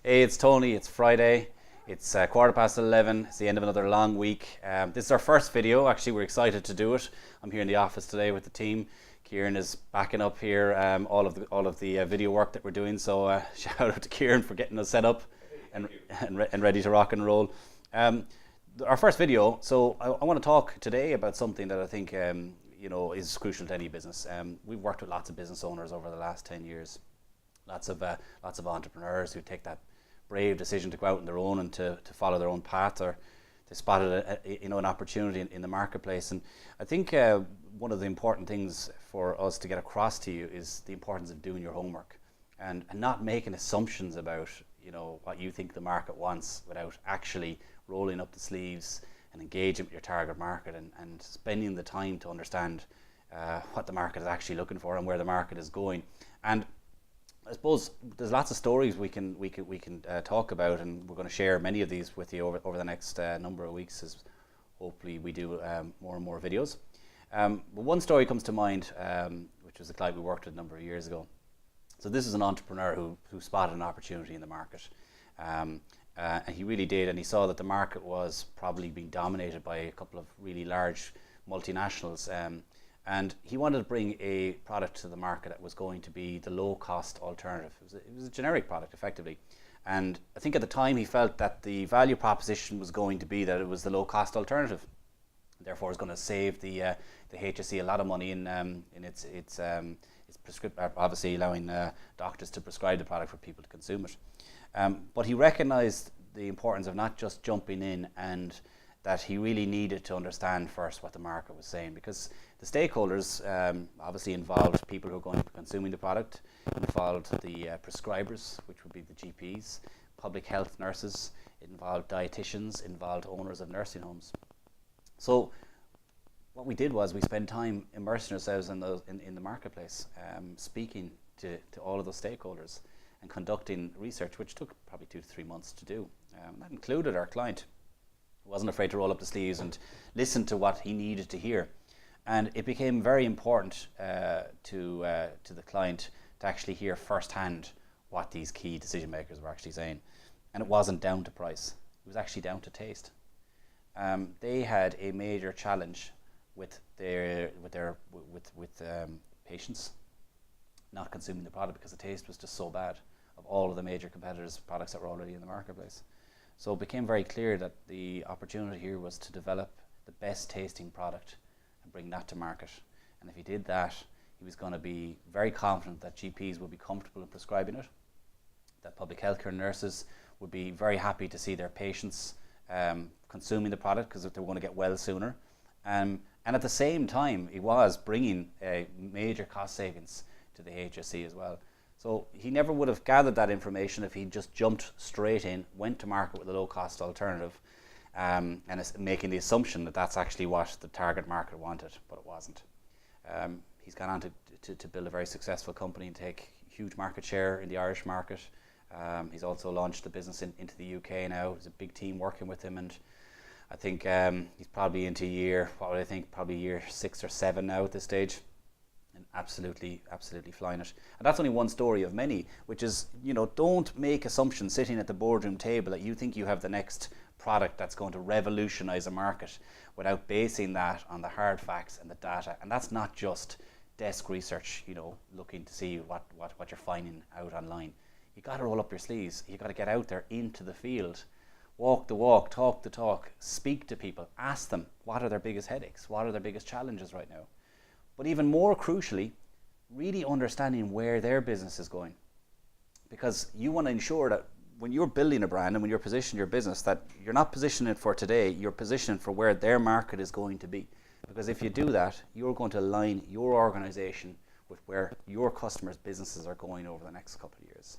Hey, it's Tony. It's Friday. It's 11:15. It's the end of another long week. This is our first video. Actually, we're excited to do it. I'm here in the office today with the team. Kieran is backing up here all of the video work that we're doing. So shout out to Kieran for getting us set up and ready to rock and roll. Our first video. So I want to talk today about something that I think is crucial to any business. We've worked with lots of business owners over the last 10 years. Lots of entrepreneurs who take that brave decision to go out on their own and to follow their own path, or they spotted an opportunity in the marketplace. And I think one of the important things for us to get across to you is the importance of doing your homework and not making assumptions about what you think the market wants without actually rolling up the sleeves and engaging with your target market and spending the time to understand what the market is actually looking for and where the market is going. And I suppose there's lots of stories we can talk about, and we're going to share many of these with you over the next number of weeks, as hopefully we do more and more videos. But one story comes to mind, which was a client we worked with a number of years ago. So this is an entrepreneur who spotted an opportunity in the market, and he really did, and he saw that the market was probably being dominated by a couple of really large multinationals. And he wanted to bring a product to the market that was going to be the low-cost alternative. It was a generic product, effectively. And I think at the time he felt that the value proposition was going to be that it was the low-cost alternative. Therefore, it's going to save the HSE a lot of money in its prescription, obviously allowing doctors to prescribe the product for people to consume it. But he recognised the importance of not just jumping in, and that he really needed to understand first what the market was saying, because the stakeholders obviously involved people who are going to be consuming the product, involved the prescribers, which would be the GPs, public health nurses, it involved dietitians, involved owners of nursing homes. So what we did was we spent time immersing ourselves in the marketplace, speaking to all of those stakeholders and conducting research, which took probably 2 to 3 months to do. That included our client. Wasn't afraid to roll up the sleeves and listen to what he needed to hear. And it became very important to the client to actually hear firsthand what these key decision makers were actually saying. And it wasn't down to price, it was actually down to taste. They had a major challenge with patients not consuming the product because the taste was just so bad of all of the major competitors' products that were already in the marketplace. So it became very clear that the opportunity here was to develop the best tasting product and bring that to market. And if he did that, he was going to be very confident that GPs would be comfortable in prescribing it, that public healthcare nurses would be very happy to see their patients consuming the product because they were going to get well sooner. And at the same time, he was bringing major cost savings to the HSE as well. So he never would have gathered that information if he just jumped straight in, went to market with a low-cost alternative, and is making the assumption that that's actually what the target market wanted, but it wasn't. He's gone on to build a very successful company and take huge market share in the Irish market. He's also launched the business into the UK now. There's a big team working with him, and I think he's probably into probably year 6 or 7 now at this stage. And absolutely flying it. And that's only one story of many, which is, don't make assumptions sitting at the boardroom table that you think you have the next product that's going to revolutionize a market without basing that on the hard facts and the data. And that's not just desk research, looking to see what you're finding out online. You got to roll up your sleeves. You got to get out there into the field, walk the walk, talk the talk, speak to people, ask them what are their biggest headaches, what are their biggest challenges right now. But even more crucially, really understanding where their business is going. Because you want to ensure that when you're building a brand and when you're positioning your business, that you're not positioning it for today, you're positioning for where their market is going to be. Because if you do that, you're going to align your organization with where your customers' businesses are going over the next couple of years.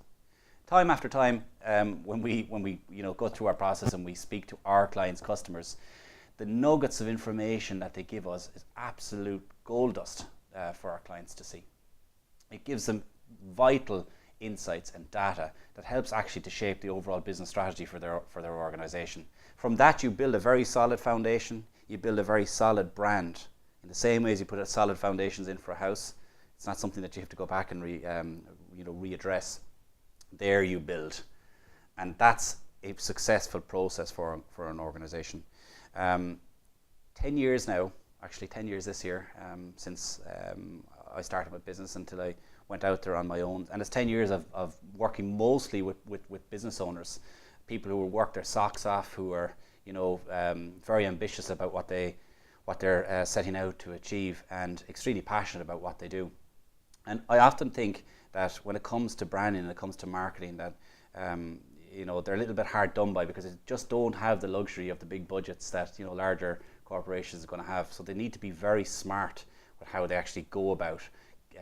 Time after time, when we go through our process and we speak to our clients' customers, the nuggets of information that they give us is absolute gold dust for our clients to see. It gives them vital insights and data that helps actually to shape the overall business strategy for their organization. From that, you build a very solid foundation, you build a very solid brand. In the same way as you put a solid foundations in for a house, it's not something that you have to go back and readdress. There you build And that's a successful process for an organization. 10 years now, actually 10 years this year, since I started my business until I went out there on my own. And it's 10 years of working mostly with business owners, people who work their socks off, who are very ambitious about what they're setting out to achieve, and extremely passionate about what they do. And I often think that when it comes to branding and it comes to marketing, that they're a little bit hard done by, because they just don't have the luxury of the big budgets that larger corporations are going to have. So they need to be very smart with how they actually go about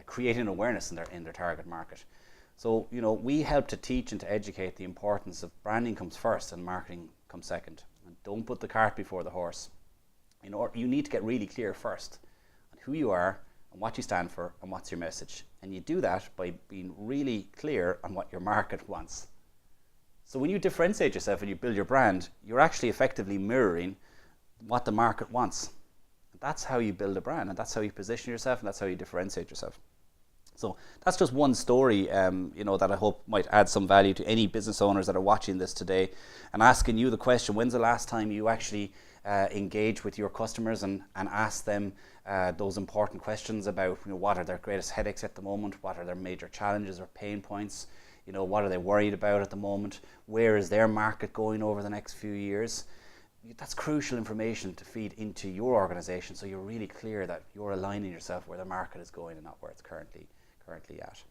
creating awareness in their target market. So we help to teach and to educate the importance of branding comes first and marketing comes second. And don't put the cart before the horse. You need to get really clear first on who you are and what you stand for and what's your message. And you do that by being really clear on what your market wants. So when you differentiate yourself and you build your brand, you're actually effectively mirroring what the market wants. And that's how you build a brand, and that's how you position yourself, and that's how you differentiate yourself. So that's just one story, that I hope might add some value to any business owners that are watching this today, and asking you the question: when's the last time you actually engage with your customers and ask them those important questions about what are their greatest headaches at the moment, what are their major challenges or pain points, what are they worried about at the moment, where is their market going over the next few years. That's crucial information to feed into your organization, so you're really clear that you're aligning yourself where the market is going and not where it's currently at.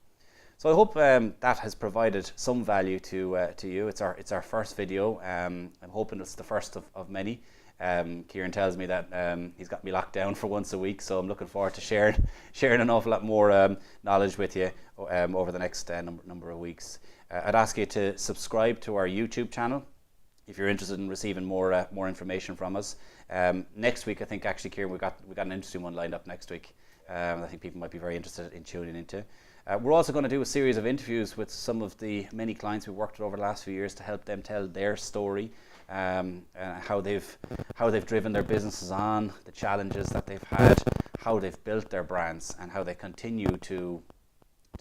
So I hope that has provided some value to you. It's our first video. I'm hoping it's the first of many. Kieran tells me that he's got me locked down for once a week, so I'm looking forward to sharing an awful lot more knowledge with you over the next number of weeks. I'd ask you to subscribe to our YouTube channel if you're interested in receiving more information from us. Next week, I think actually, Kieran, we got an interesting one lined up next week. I think people might be very interested in tuning into. We're also going to do a series of interviews with some of the many clients we've worked with over the last few years to help them tell their story, how they've driven their businesses on, the challenges that they've had, how they've built their brands, and how they continue to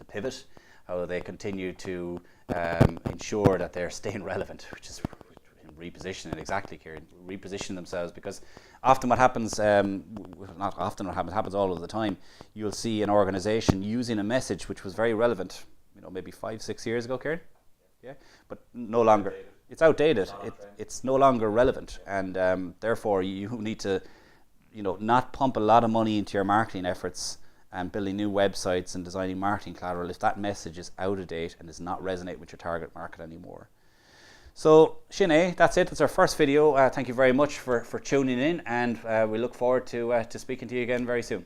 pivot, how they continue to ensure that they're staying relevant, which is repositioning. Exactly, Kieran, repositioning themselves, because often what happens, not often what happens all of the time, you'll see an organization using a message which was very relevant, maybe 5-6 years ago, Kieran, but no longer, it's outdated, it's no longer relevant, and therefore you need to not pump a lot of money into your marketing efforts and building new websites and designing marketing collateral if that message is out of date and does not resonate with your target market anymore. So, Sinead, that's it. That's our first video. Thank you very much for tuning in, and we look forward to speaking to you again very soon.